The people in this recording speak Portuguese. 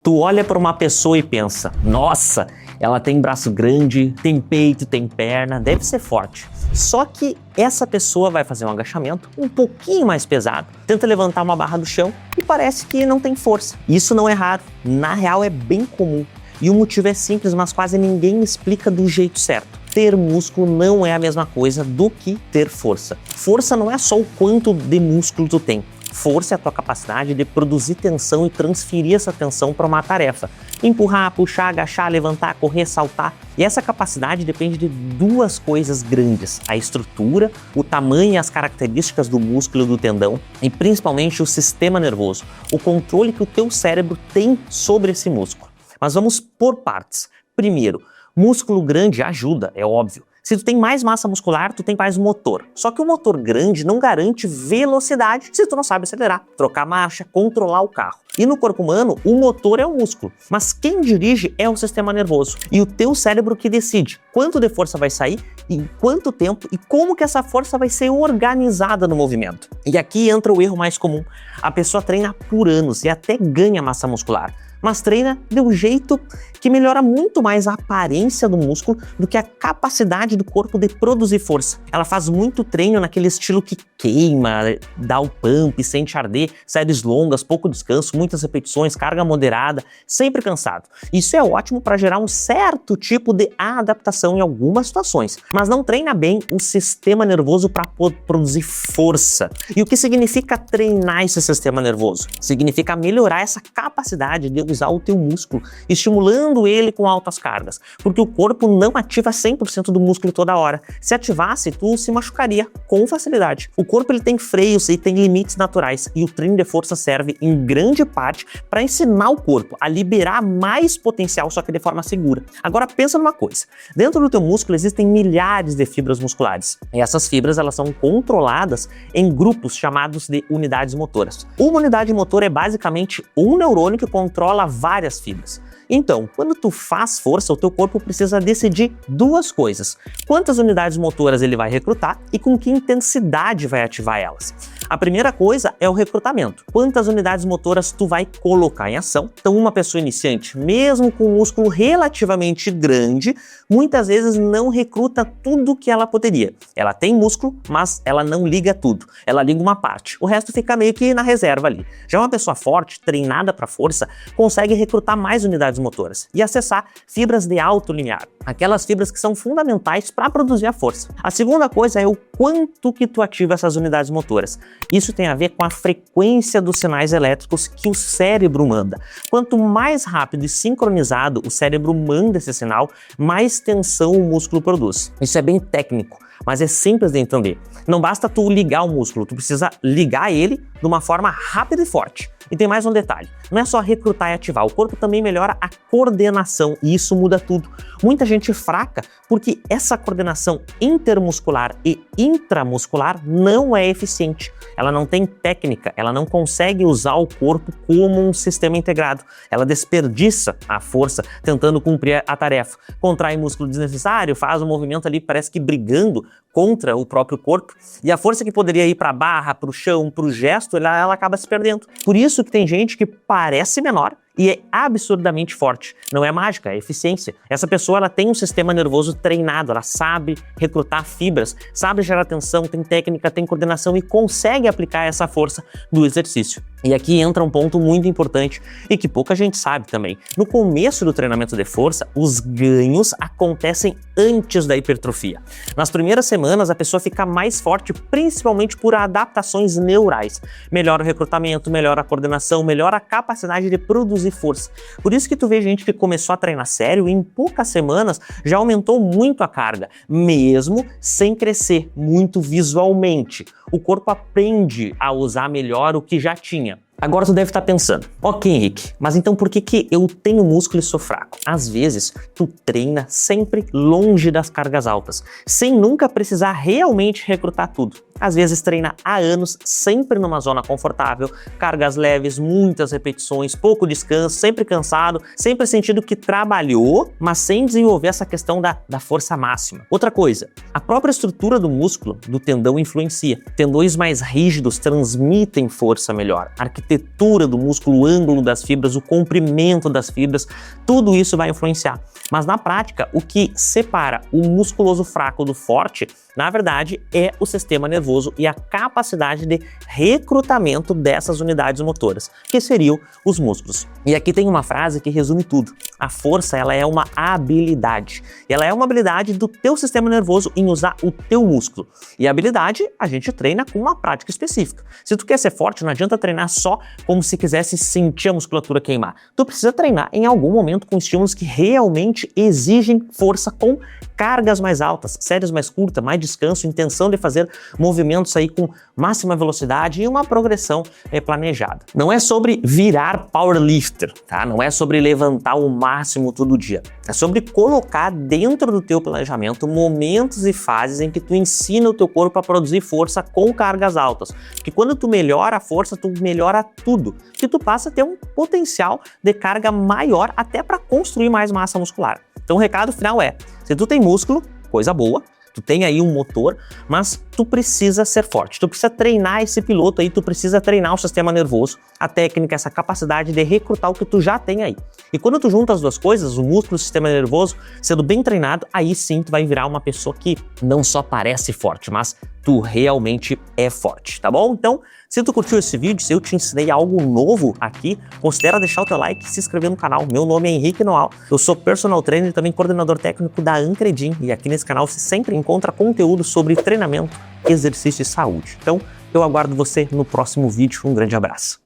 Tu olha para uma pessoa e pensa, nossa, ela tem braço grande, tem peito, tem perna, deve ser forte. Só que essa pessoa vai fazer um agachamento um pouquinho mais pesado, tenta levantar uma barra do chão e parece que não tem força. Isso não é raro, na real é bem comum. E o motivo é simples, mas quase ninguém explica do jeito certo. Ter músculo não é a mesma coisa do que ter força. Força não é só o quanto de músculo tu tem. Força é a tua capacidade de produzir tensão e transferir essa tensão para uma tarefa. Empurrar, puxar, agachar, levantar, correr, saltar. E essa capacidade depende de duas coisas grandes: a estrutura, o tamanho e as características do músculo e do tendão, e principalmente o sistema nervoso, o controle que o teu cérebro tem sobre esse músculo. Mas vamos por partes. Primeiro, músculo grande ajuda, é óbvio. Se tu tem mais massa muscular, tu tem mais motor. Só que o motor grande não garante velocidade se tu não sabe acelerar, trocar marcha, controlar o carro. E no corpo humano, o motor é o músculo, mas quem dirige é o sistema nervoso. E o teu cérebro que decide quanto de força vai sair, em quanto tempo e como que essa força vai ser organizada no movimento. E aqui entra o erro mais comum. A pessoa treina por anos e até ganha massa muscular, mas treina de um jeito que melhora muito mais a aparência do músculo do que a capacidade do corpo de produzir força. Ela faz muito treino naquele estilo que queima, dá o pump, sente arder, séries longas, pouco descanso, muitas repetições, carga moderada, sempre cansado. Isso é ótimo para gerar um certo tipo de adaptação em algumas situações, mas não treina bem o sistema nervoso para produzir força. E o que significa treinar esse sistema nervoso? Significa melhorar essa capacidade de usar o teu músculo, estimulando ele com altas cargas, porque o corpo não ativa 100% do músculo toda hora. Se ativasse, tu se machucaria com facilidade. O corpo ele tem freios e tem limites naturais, e o treino de força serve em grande parte para ensinar o corpo a liberar mais potencial, só que de forma segura. Agora pensa numa coisa, dentro do teu músculo existem milhares de fibras musculares, e essas fibras elas são controladas em grupos chamados de unidades motoras. Uma unidade motora é basicamente um neurônio que controla várias fibras. Então, quando tu faz força, o teu corpo precisa decidir duas coisas: quantas unidades motoras ele vai recrutar e com que intensidade vai ativar elas. A primeira coisa é o recrutamento. Quantas unidades motoras tu vai colocar em ação? Então, uma pessoa iniciante, mesmo com um músculo relativamente grande, muitas vezes não recruta tudo que ela poderia. Ela tem músculo, mas ela não liga tudo. Ela liga uma parte. O resto fica meio que na reserva ali. Já uma pessoa forte, treinada para força, consegue recrutar mais unidades motoras e acessar fibras de alto limiar, aquelas fibras que são fundamentais para produzir a força. A segunda coisa é o quanto que tu ativa essas unidades motoras. Isso tem a ver com a frequência dos sinais elétricos que o cérebro manda. Quanto mais rápido e sincronizado o cérebro manda esse sinal, mais tensão o músculo produz. Isso é bem técnico, mas é simples de entender. Não basta tu ligar o músculo, tu precisa ligar ele de uma forma rápida e forte. E tem mais um detalhe, não é só recrutar e ativar, o corpo também melhora a coordenação e isso muda tudo. Muita gente fraca porque essa coordenação intermuscular e intramuscular não é eficiente. Ela não tem técnica, ela não consegue usar o corpo como um sistema integrado. Ela desperdiça a força tentando cumprir a tarefa. Contrai músculo desnecessário, faz um movimento ali, parece que brigando contra o próprio corpo, e a força que poderia ir para a barra, para o chão, para o gesto, ela acaba se perdendo. Por isso que tem gente que parece menor e é absurdamente forte. Não é mágica, é eficiência. Essa pessoa ela tem um sistema nervoso treinado, ela sabe recrutar fibras, sabe gerar tensão, tem técnica, tem coordenação e consegue aplicar essa força do exercício. E aqui entra um ponto muito importante e que pouca gente sabe também. No começo do treinamento de força, os ganhos acontecem antes da hipertrofia. Nas primeiras semanas, a pessoa fica mais forte, principalmente por adaptações neurais. Melhora o recrutamento, melhora a coordenação, melhora a capacidade de produzir força. Por isso que tu vê gente que começou a treinar sério e em poucas semanas já aumentou muito a carga, mesmo sem crescer muito visualmente. O corpo aprende a usar melhor o que já tinha. Agora tu deve estar pensando, ok Henrique, mas então por que eu tenho músculo e sou fraco? Às vezes tu treina sempre longe das cargas altas, sem nunca precisar realmente recrutar tudo. Às vezes treina há anos, sempre numa zona confortável, cargas leves, muitas repetições, pouco descanso, sempre cansado, sempre sentindo que trabalhou, mas sem desenvolver essa questão da força máxima. Outra coisa, a própria estrutura do músculo, do tendão influencia. Tendões mais rígidos transmitem força melhor. A arquitetura do músculo, o ângulo das fibras, o comprimento das fibras, tudo isso vai influenciar. Mas na prática, o que separa o musculoso fraco do forte, na verdade, é o sistema nervoso e a capacidade de recrutamento dessas unidades motoras, que seriam os músculos. E aqui tem uma frase que resume tudo. A força, ela é uma habilidade. Ela é uma habilidade do teu sistema nervoso em usar o teu músculo. E a habilidade a gente treina com uma prática específica. Se tu quer ser forte, não adianta treinar só como se quisesse sentir a musculatura queimar. Tu precisa treinar em algum momento com estímulos que realmente exigem força com cargas mais altas, séries mais curtas, mais descanso, intenção de fazer movimentos aí com máxima velocidade e uma progressão planejada. Não é sobre virar powerlifter, tá? Não é sobre levantar o máximo todo dia. É sobre colocar dentro do teu planejamento momentos e fases em que tu ensina o teu corpo a produzir força com cargas altas. Porque quando tu melhora a força, tu melhora tudo. Que tu passa a ter um potencial de carga maior até para construir mais massa muscular. Então o recado final é, se tu tem músculo, coisa boa, tu tem aí um motor, mas tu precisa ser forte, tu precisa treinar esse piloto aí, tu precisa treinar o sistema nervoso, a técnica, essa capacidade de recrutar o que tu já tem aí. E quando tu junta as duas coisas, o músculo e o sistema nervoso, sendo bem treinado, aí sim tu vai virar uma pessoa que não só parece forte, mas tu realmente é forte, tá bom? Então, se tu curtiu esse vídeo, se eu te ensinei algo novo aqui, considera deixar o teu like e se inscrever no canal. Meu nome é Henrique Noal, eu sou personal trainer e também coordenador técnico da Ancredin, e aqui nesse canal você sempre encontra conteúdo sobre treinamento, exercício e saúde. Então, eu aguardo você no próximo vídeo. Um grande abraço.